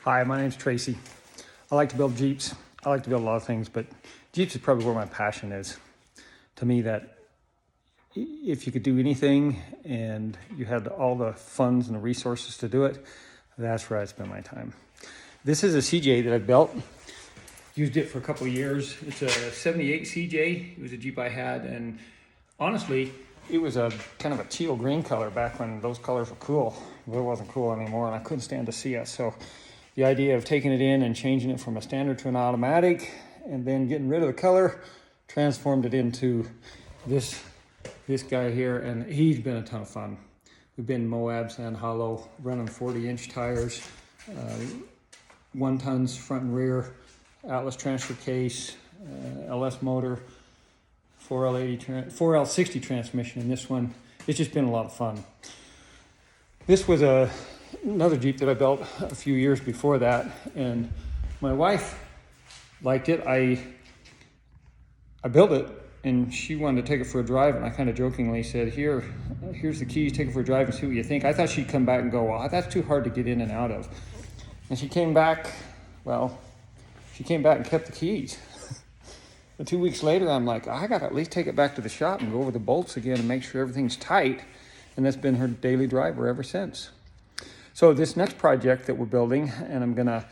Hi, my name's Tracy. I like to build Jeeps. I like to build a lot of things, but Jeeps is probably where my passion is. To me, that if you could do anything and you had all the funds and the resources to do it, that's where I spend my time. This is a CJ that I built. Used it for a couple of years. It's a 78 CJ. It was a Jeep I had, and honestly, it was a kind of a teal green color back when those colors were cool. Well, it wasn't cool anymore, and I couldn't stand to see it. So the idea of taking it in and changing it from a standard to an automatic and then getting rid of the color transformed it into this guy here, and he's been a ton of fun. We've been Moab, Sand Hollow, running 40-inch tires, 1 tons front and rear, Atlas transfer case, LS motor, 4L60 transmission in this one. It's just been a lot of fun. This was another Jeep that I built a few years before that, and my wife liked it. I built it, and she wanted to take it for a drive, and I kind of jokingly said, here's the keys, take it for a drive and see what you think. I thought she'd come back and go, well, that's too hard to get in and out of. And she came back and kept the keys. And 2 weeks later, I'm like, I got to at least take it back to the shop and go over the bolts again and make sure everything's tight. And that's been her daily driver ever since. So this next project that we're building, and I'm going to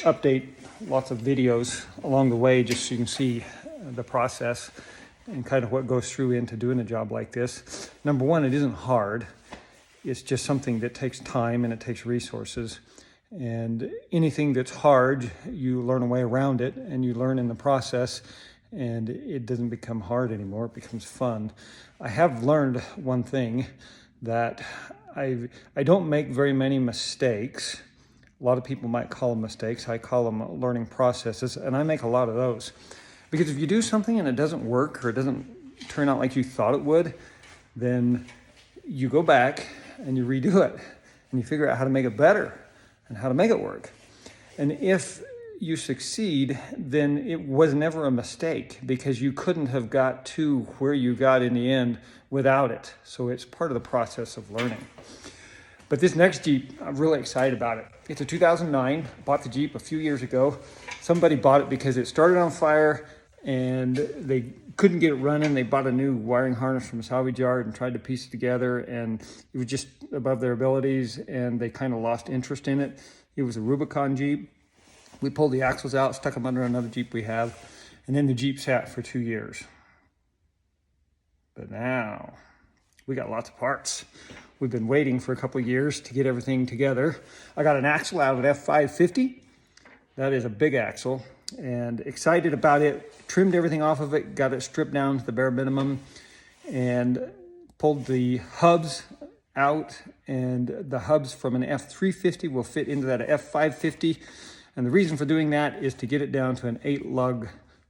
update lots of videos along the way just so you can see the process and kind of what goes through into doing a job like this. Number one, it isn't hard. It's just something that takes time and it takes resources. And anything that's hard, you learn a way around it and you learn in the process, and it doesn't become hard anymore. It becomes fun. I have learned one thing, that I don't make very many mistakes. A lot of people might call them mistakes. I call them learning processes, and I make a lot of those. Because if you do something and it doesn't work or it doesn't turn out like you thought it would, then you go back and you redo it and you figure out how to make it better and how to make it work. And if you succeed, then it was never a mistake, because you couldn't have got to where you got in the end without it. So it's part of the process of learning. But this next Jeep, I'm really excited about it. It's a 2009, bought the Jeep a few years ago. Somebody bought it because it started on fire and they couldn't get it running. They bought a new wiring harness from a salvage yard and tried to piece it together, and it was just above their abilities, and they kind of lost interest in it. It was a Rubicon Jeep. We pulled the axles out, stuck them under another Jeep we have, and then the Jeep sat for 2 years. But now we got lots of parts. We've been waiting for a couple of years to get everything together. I got an axle out of an F550. That is a big axle, and excited about it. Trimmed everything off of it, got it stripped down to the bare minimum, and pulled the hubs out, and the hubs from an F350 will fit into that F550. And the reason for doing that is to get it down to an 8-lug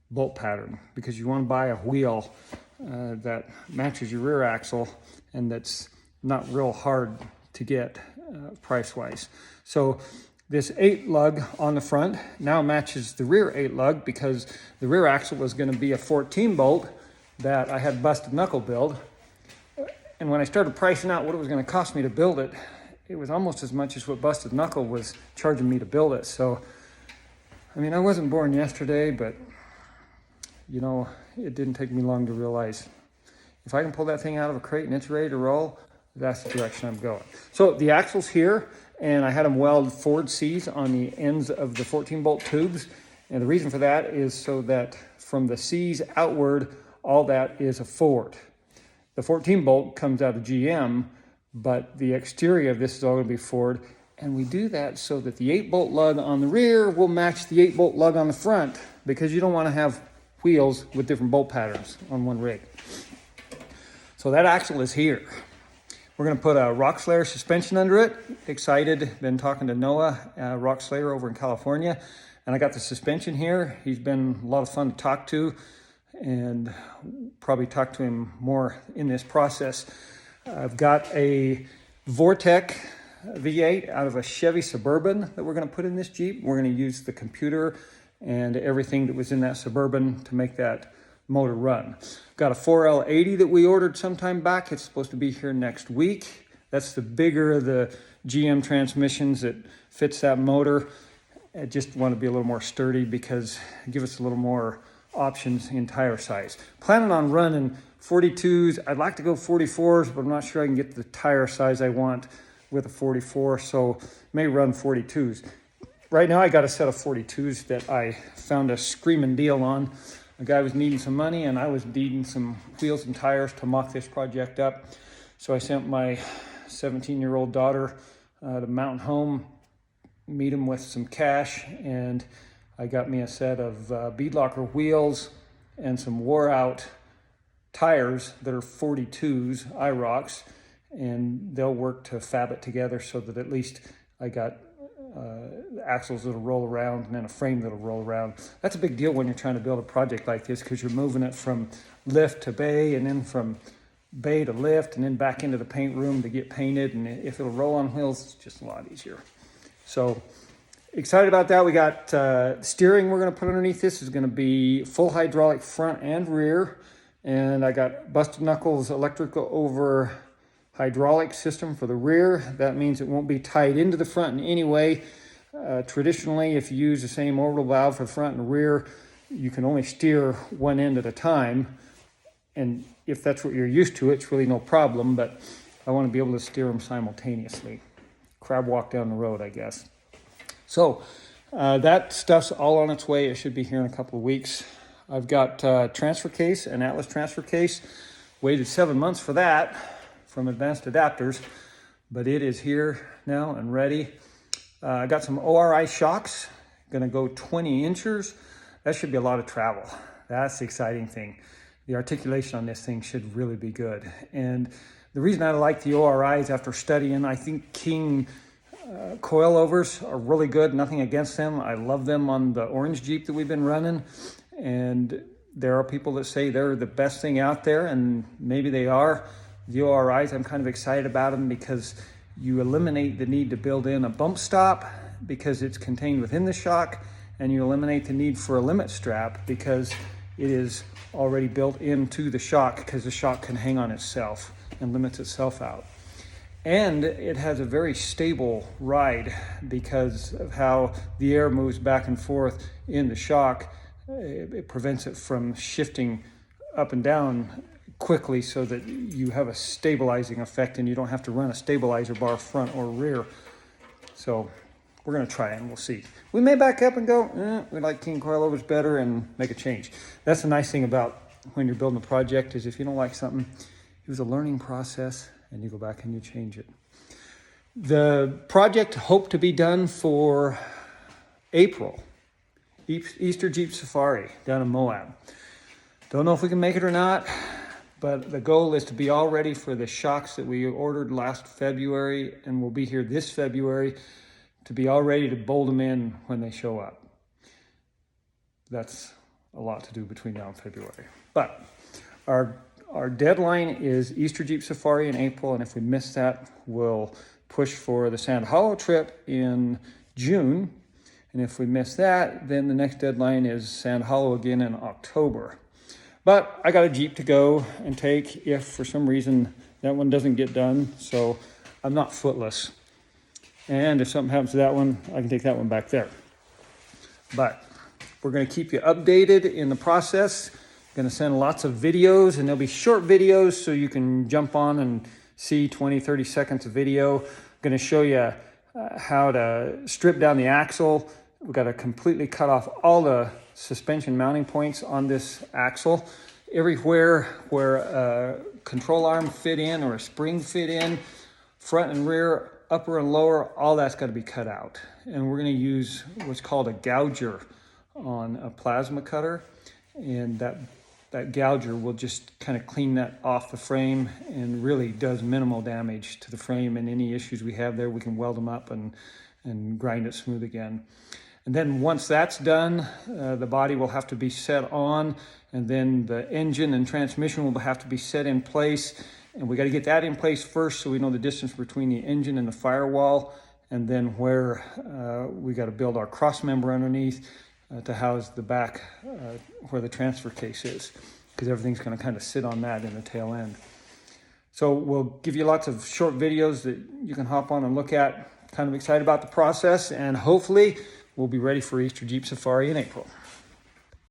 bolt pattern, because you want to buy a wheel that matches your rear axle and that's not real hard to get price-wise. So this 8-lug on the front now matches the rear 8-lug, because the rear axle was going to be a 14-bolt that I had busted knuckle build. And when I started pricing out what it was going to cost me to build it, it was almost as much as what Busted Knuckle was charging me to build it. So, I mean, I wasn't born yesterday, but, you know, it didn't take me long to realize if I can pull that thing out of a crate and it's ready to roll, that's the direction I'm going. So the axle's here, and I had them weld Ford C's on the ends of the 14-bolt tubes. And the reason for that is so that from the C's outward, all that is a Ford. The 14-bolt comes out of GM, but the exterior of this is all going to be Ford. And we do that so that the 8-bolt lug on the rear will match the 8-bolt lug on the front, because you don't want to have wheels with different bolt patterns on one rig. So that axle is here. We're going to put a Rock Slayer suspension under it. Excited, been talking to Noah, Rock Slayer over in California, and I got the suspension here. He's been a lot of fun to talk to, and probably talk to him more in this process. I've got a Vortec V8 out of a Chevy Suburban that we're going to put in this Jeep. We're going to use the computer and everything that was in that Suburban to make that motor run. Got a 4L80 that we ordered sometime back. It's supposed to be here next week. That's the bigger the GM transmissions that fits that motor. I just want to be a little more sturdy because give us a little more options in tire size. Planning on running 42s. I'd like to go 44s, but I'm not sure I can get the tire size I want with a 44, so may run 42s. Right now I got a set of 42s that I found a screaming deal on. A guy was needing some money and I was needing some wheels and tires to mock this project up. So I sent my 17-year-old daughter to Mountain Home, meet him with some cash, and I got me a set of bead locker wheels and some wore out tires that are 42s, IROCs, and they'll work to fab it together so that at least I got axles that'll roll around and then a frame that'll roll around. That's a big deal when you're trying to build a project like this because you're moving it from lift to bay and then from bay to lift and then back into the paint room to get painted. And if it'll roll on wheels, it's just a lot easier. So excited about that. We got steering we're going to put underneath this is going to be full hydraulic front and rear. And I got busted knuckles electrical over hydraulic system for the rear. That means it won't be tied into the front in any way. Traditionally, if you use the same orbital valve for the front and rear, you can only steer one end at a time. And if that's what you're used to, it's really no problem, but I want to be able to steer them simultaneously. Crab walk down the road, I guess. So that stuff's all on its way. It should be here in a couple of weeks. I've got transfer case, an Atlas transfer case. Waited 7 months for that from Advanced Adapters, but it is here now and ready. I got some ORI shocks, gonna go 20 inches. That should be a lot of travel. That's the exciting thing. The articulation on this thing should really be good. And the reason I like the ORIs after studying, I think King coilovers are really good, nothing against them. I love them on the orange Jeep that we've been running. And there are people that say they're the best thing out there, and maybe they are. The ORIs, I'm kind of excited about them because you eliminate the need to build in a bump stop because it's contained within the shock, and you eliminate the need for a limit strap because it is already built into the shock because the shock can hang on itself and limits itself out. And it has a very stable ride because of how the air moves back and forth in the shock. It prevents it from shifting up and down quickly so that you have a stabilizing effect and you don't have to run a stabilizer bar front or rear. So we're going to try it and we'll see. We may back up and go, we like King coilovers better and make a change. That's the nice thing about when you're building a project is if you don't like something, it was a learning process and you go back and you change it. The project hoped to be done for April. Easter Jeep Safari down in Moab. Don't know if we can make it or not, but the goal is to be all ready for the shocks that we ordered last February and will be here this February to be all ready to bolt them in when they show up. That's a lot to do between now and February. But our deadline is Easter Jeep Safari in April, and if we miss that, we'll push for the Sand Hollow trip in June. And if we miss that, then the next deadline is Sand Hollow again in October. But I got a Jeep to go and take if for some reason that one doesn't get done. So I'm not footless. And if something happens to that one, I can take that one back there. But we're going to keep you updated in the process. Going to send lots of videos, and they'll be short videos so you can jump on and see 20, 30 seconds of video. Going to show you how to strip down the axle. We've got to completely cut off all the suspension mounting points on this axle. Everywhere where a control arm fit in or a spring fit in, front and rear, upper and lower, all that's got to be cut out. And we're going to use what's called a gouger on a plasma cutter. And that gouger will just kind of clean that off the frame and really does minimal damage to the frame. And any issues we have there, we can weld them up and grind it smooth again. And then once that's done, the body will have to be set on, and then the engine and transmission will have to be set in place. And we got to get that in place first so we know the distance between the engine and the firewall, and then where we got to build our cross member underneath to house the back where the transfer case is, because everything's going to kind of sit on that in the tail end. So we'll give you lots of short videos that you can hop on and look at. Kind of excited about the process, and hopefully we'll be ready for Easter Jeep Safari in April.